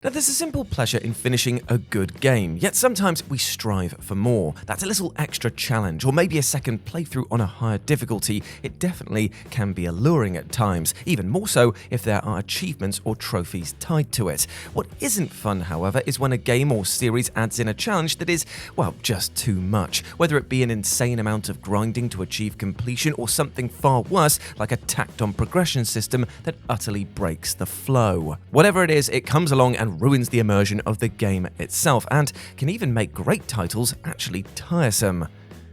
Now, there's a simple pleasure in finishing a good game, yet sometimes we strive for more. That's a little extra challenge, or maybe a second playthrough on a higher difficulty. It definitely can be alluring at times, even more so if there are achievements or trophies tied to it. What isn't fun, however, is when a game or series adds in a challenge that is, well, just too much. Whether it be an insane amount of grinding to achieve completion, or something far worse, like a tacked-on progression system that utterly breaks the flow. Whatever it is, it comes along and ruins the immersion of the game itself, and can even make great titles actually tiresome.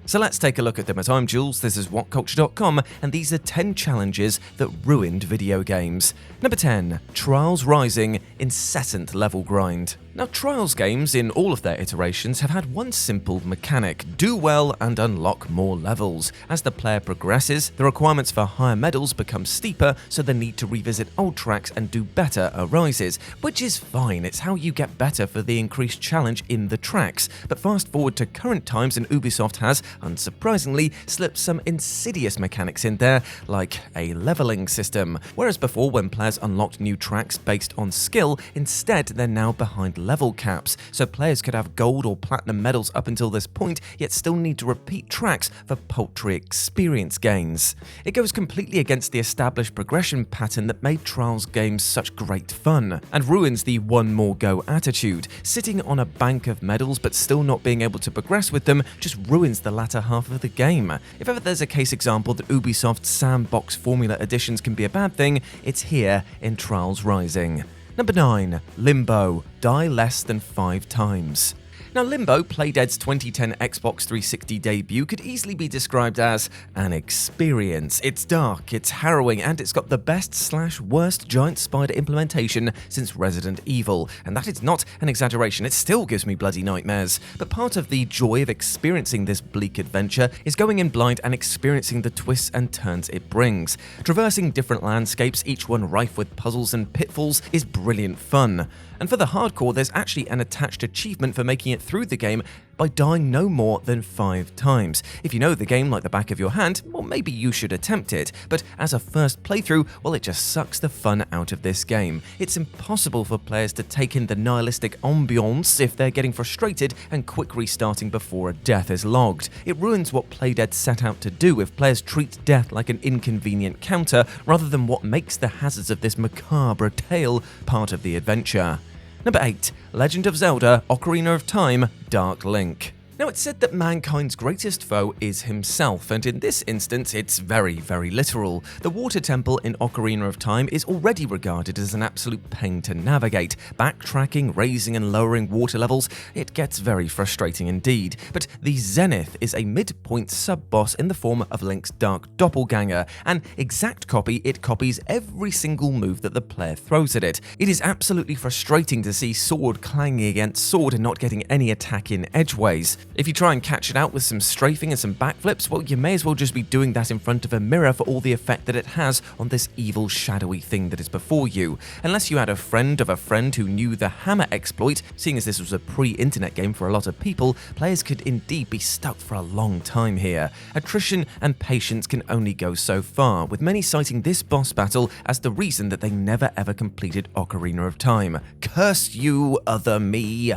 So let's take a look at them. I'm Jules, this is WhatCulture.com, and these are 10 challenges that ruined video games. Number 10. Trials Rising Incessant Level Grind. Now, Trials games, in all of their iterations, have had one simple mechanic: do well and unlock more levels. As the player progresses, the requirements for higher medals become steeper, so the need to revisit old tracks and do better arises, which is fine. It's how you get better for the increased challenge in the tracks. But fast forward to current times, and Ubisoft has, unsurprisingly, slipped some insidious mechanics in there, like a leveling system. Whereas before, when players unlocked new tracks based on skill, instead they're now behind level caps, so players could have gold or platinum medals up until this point, yet still need to repeat tracks for paltry experience gains. It goes completely against the established progression pattern that made Trials games such great fun, and ruins the one more go attitude. Sitting on a bank of medals but still not being able to progress with them just ruins the latter half of the game. If ever there's a case example that Ubisoft's sandbox formula additions can be a bad thing, it's here in Trials Rising. Number 9. Limbo. Die less than 5 times. Now, Limbo, Playdead's 2010 Xbox 360 debut, could easily be described as an experience. It's dark, it's harrowing, and it's got the best/worst giant spider implementation since Resident Evil. And that is not an exaggeration, it still gives me bloody nightmares. But part of the joy of experiencing this bleak adventure is going in blind and experiencing the twists and turns it brings. Traversing different landscapes, each one rife with puzzles and pitfalls, is brilliant fun. And for the hardcore, there's actually an attached achievement for making it through the game by dying no more than 5 times. If you know the game like the back of your hand, well, maybe you should attempt it. But as a first playthrough, well, it just sucks the fun out of this game. It's impossible for players to take in the nihilistic ambiance if they're getting frustrated and quick restarting before a death is logged. It ruins what Playdead set out to do if players treat death like an inconvenient counter rather than what makes the hazards of this macabre tale part of the adventure. Number 8. Legend of Zelda: Ocarina of Time Dark Link. Now, it's said that mankind's greatest foe is himself, and in this instance, it's very, very literal. The water temple in Ocarina of Time is already regarded as an absolute pain to navigate. Backtracking, raising and lowering water levels, it gets very frustrating indeed. But the Zenith is a midpoint sub-boss in the form of Link's dark doppelganger. An exact copy, it copies every single move that the player throws at it. It is absolutely frustrating to see sword clanging against sword and not getting any attack in edgeways. If you try and catch it out with some strafing and some backflips, well, you may as well just be doing that in front of a mirror for all the effect that it has on this evil, shadowy thing that is before you. Unless you had a friend of a friend who knew the hammer exploit, seeing as this was a pre-internet game for a lot of people, players could indeed be stuck for a long time here. Attrition and patience can only go so far, with many citing this boss battle as the reason that they never ever completed Ocarina of Time. Curse you, other me!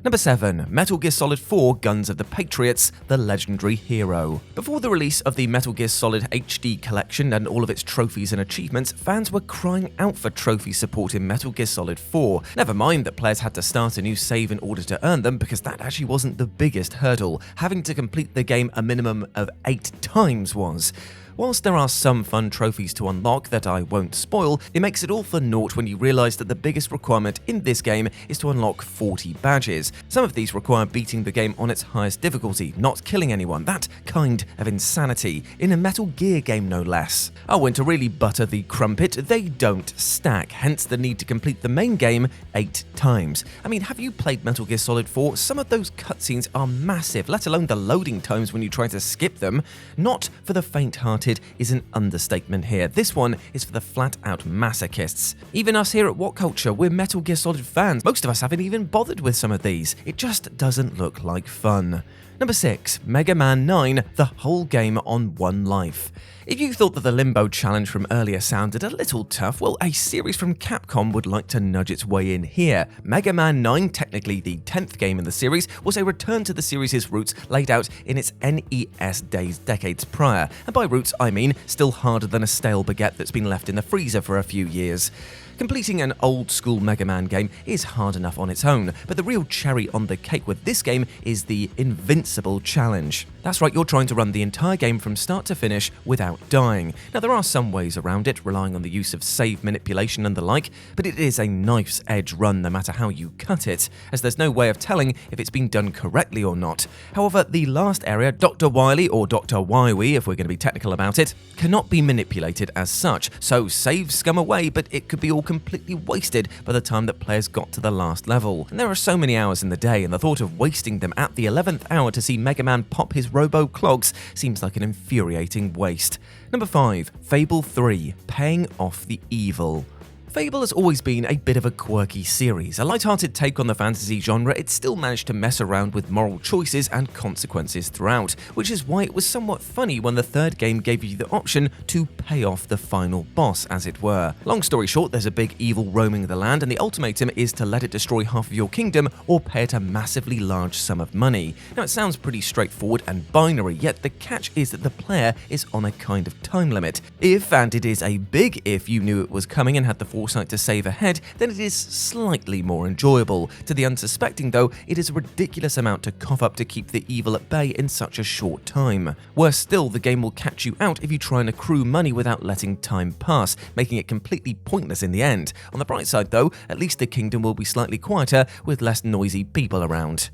Number 7. Metal Gear Solid 4 Guns of the Patriots, the legendary hero. Before the release of the Metal Gear Solid HD collection and all of its trophies and achievements, fans were crying out for trophy support in Metal Gear Solid 4. Never mind that players had to start a new save in order to earn them, because that actually wasn't the biggest hurdle. Having to complete the game a minimum of 8 times was. Whilst there are some fun trophies to unlock that I won't spoil, it makes it all for naught when you realise that the biggest requirement in this game is to unlock 40 badges. Some of these require beating the game on its highest difficulty, not killing anyone, that kind of insanity, in a Metal Gear game no less. Oh, and to really butter the crumpet, they don't stack, hence the need to complete the main game 8 times. I mean, have you played Metal Gear Solid 4? Some of those cutscenes are massive, let alone the loading times when you try to skip them. Not for the faint-hearted gutted is an understatement here. This one is for the flat-out masochists. Even us here at WhatCulture, we're Metal Gear Solid fans. Most of us haven't even bothered with some of these. It just doesn't look like fun. Number 6. Mega Man 9, the whole game on one life. If you thought that the Limbo challenge from earlier sounded a little tough, well, a series from Capcom would like to nudge its way in here. Mega Man 9, technically the 10th game in the series, was a return to the series' roots laid out in its NES days decades prior. And by roots, I mean still harder than a stale baguette that's been left in the freezer for a few years. Completing an old-school Mega Man game is hard enough on its own, but the real cherry on the cake with this game is the Invincible Challenge. That's right, you're trying to run the entire game from start to finish without dying. Now, there are some ways around it, relying on the use of save manipulation and the like, but it is a knife's edge run no matter how you cut it, as there's no way of telling if it's been done correctly or not. However, the last area, Dr. Wily, or Dr. Wywee if we're going to be technical about it, cannot be manipulated as such, so saves scum away, but it could be all completely wasted by the time that players got to the last level. And there are so many hours in the day, and the thought of wasting them at the 11th hour to see Mega Man pop his robo-clogs seems like an infuriating waste. Number 5. Fable 3, Paying Off the Evil. Fable has always been a bit of a quirky series. A light-hearted take on the fantasy genre, it still managed to mess around with moral choices and consequences throughout, which is why it was somewhat funny when the third game gave you the option to pay off the final boss, as it were. Long story short, there's a big evil roaming the land, and the ultimatum is to let it destroy half of your kingdom or pay it a massively large sum of money. Now, it sounds pretty straightforward and binary, yet the catch is that the player is on a kind of time limit. If, and it is a big if, you knew it was coming and had the foresight to save ahead, then it is slightly more enjoyable. To the unsuspecting though, it is a ridiculous amount to cough up to keep the evil at bay in such a short time. Worse still, the game will catch you out if you try and accrue money without letting time pass, making it completely pointless in the end. On the bright side though, at least the kingdom will be slightly quieter with less noisy people around.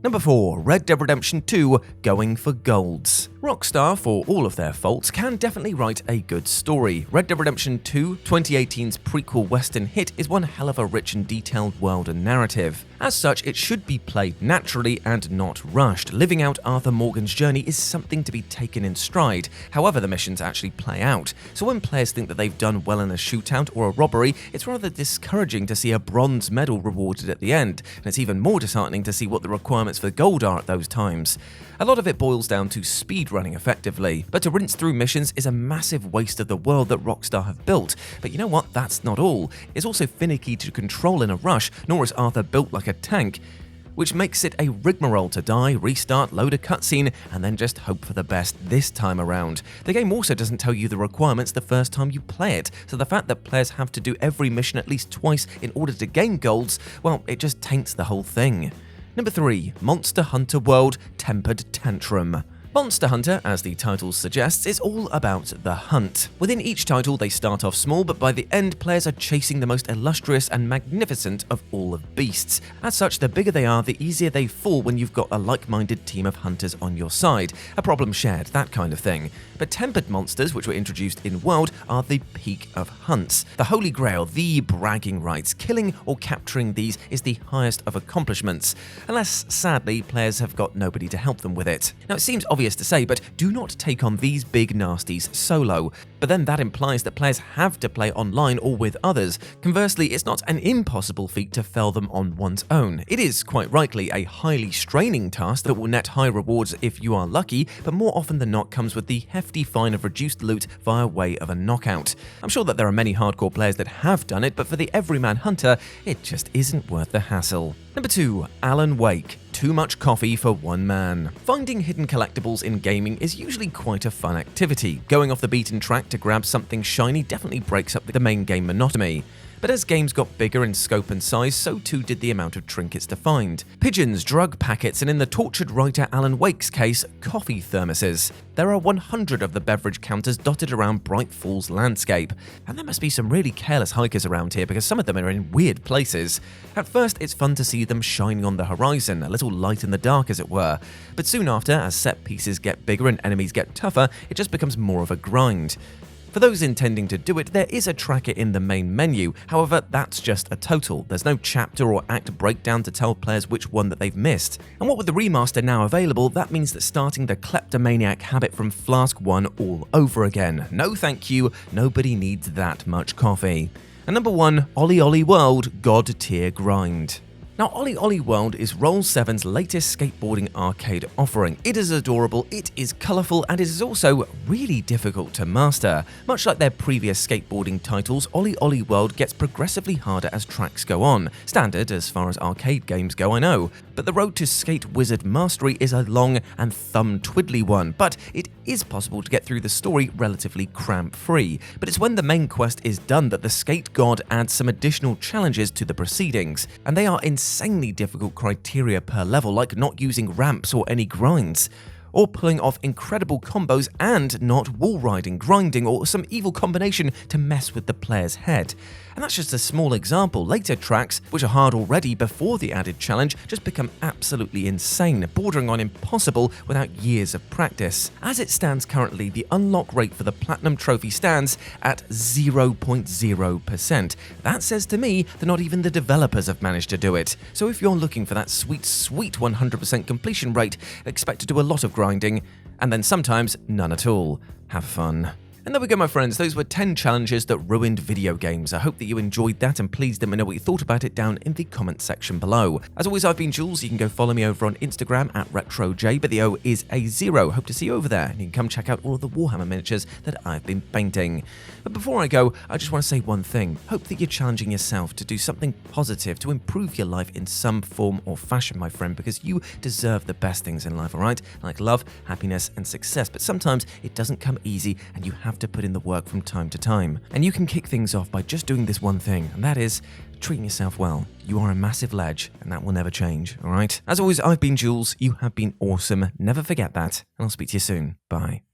Number 4. Red Dead Redemption 2, Going for Golds. Rockstar, for all of their faults, can definitely write a good story. Red Dead Redemption 2, 2018's prequel western hit, is one hell of a rich and detailed world and narrative. As such, it should be played naturally and not rushed. Living out Arthur Morgan's journey is something to be taken in stride, however the missions actually play out. So when players think that they've done well in a shootout or a robbery, it's rather discouraging to see a bronze medal rewarded at the end, and it's even more disheartening to see what the requirements for gold are at those times. A lot of it boils down to speed running effectively, but to rinse through missions is a massive waste of the world that Rockstar have built. But you know what, that's not all. It's also finicky to control in a rush, nor is Arthur built like a tank, which makes it a rigmarole to die, restart, load a cutscene, and then just hope for the best this time around. The game also doesn't tell you the requirements the first time you play it, so the fact that players have to do every mission at least twice in order to gain golds, well, it just taints the whole thing. Number 3. Monster Hunter World, Tempered Tantrum. Monster Hunter, as the title suggests, is all about the hunt. Within each title, they start off small, but by the end, players are chasing the most illustrious and magnificent of all of beasts. As such, the bigger they are, the easier they fall when you've got a like-minded team of hunters on your side. A problem shared, that kind of thing. But tempered monsters, which were introduced in World, are the peak of hunts. The holy grail, the bragging rights. Killing or capturing these is the highest of accomplishments. Unless, sadly, players have got nobody to help them with it. Now, it seems obvious to say, but do not take on these big nasties solo. But then that implies that players have to play online or with others. Conversely, it's not an impossible feat to fell them on one's own. It is, quite rightly, a highly straining task that will net high rewards if you are lucky, but more often than not comes with the hefty fine of reduced loot via way of a knockout. I'm sure that there are many hardcore players that have done it, but for the everyman hunter, it just isn't worth the hassle. Number 2. Alan Wake. Too much coffee for one man. Finding hidden collectibles in gaming is usually quite a fun activity. Going off the beaten track to grab something shiny definitely breaks up the main game monotony. But as games got bigger in scope and size, so too did the amount of trinkets to find. Pigeons, drug packets, and in the tortured writer Alan Wake's case, coffee thermoses. There are 100 of the beverage counters dotted around Bright Falls landscape. And there must be some really careless hikers around here because some of them are in weird places. At first, it's fun to see them shining on the horizon, a little light in the dark as it were. But soon after, as set pieces get bigger and enemies get tougher, it just becomes more of a grind. For those intending to do it, there is a tracker in the main menu. However, that's just a total. There's no chapter or act breakdown to tell players which one that they've missed. And what with the remaster now available, that means that starting the kleptomaniac habit from Flask 1 all over again. No thank you, nobody needs that much coffee. And number 1, Olly World God Tier Grind. Now, Olly World is Roll7's latest skateboarding arcade offering. It is adorable, it is colourful, and it is also really difficult to master. Much like their previous skateboarding titles, Olly World gets progressively harder as tracks go on. Standard as far as arcade games go, I know. But the road to Skate Wizard mastery is a long and thumb-twiddly one, but it is possible to get through the story relatively cramp-free. But it's when the main quest is done that the Skate God adds some additional challenges to the proceedings, and they are insanely difficult criteria per level, like not using ramps or any grinds, or pulling off incredible combos and not wall riding, grinding, or some evil combination to mess with the player's head. And that's just a small example. Later tracks, which are hard already before the added challenge, just become absolutely insane, bordering on impossible without years of practice. As it stands currently, the unlock rate for the Platinum Trophy stands at 0.0%. That says to me that not even the developers have managed to do it. So if you're looking for that sweet 100% completion rate, expect to do a lot of grinding, and then sometimes none at all. Have fun. And there we go, my friends. Those were 10 challenges that ruined video games. I hope that you enjoyed that, and please let me know what you thought about it down in the comment section below. As always, I've been Jules. You can go follow me over on Instagram at RetroJ, but the O is a 0. Hope to see you over there, and you can come check out all of the Warhammer miniatures that I've been painting. But before I go, I just want to say one thing. Hope that you're challenging yourself to do something positive to improve your life in some form or fashion, my friend, because you deserve the best things in life, alright? Like love, happiness, and success. But sometimes it doesn't come easy, and you have to put in the work from time to time. And you can kick things off by just doing this one thing, and that is treating yourself well. You are a massive ledge, and that will never change, alright? As always, I've been Jules. You have been awesome. Never forget that, and I'll speak to you soon. Bye.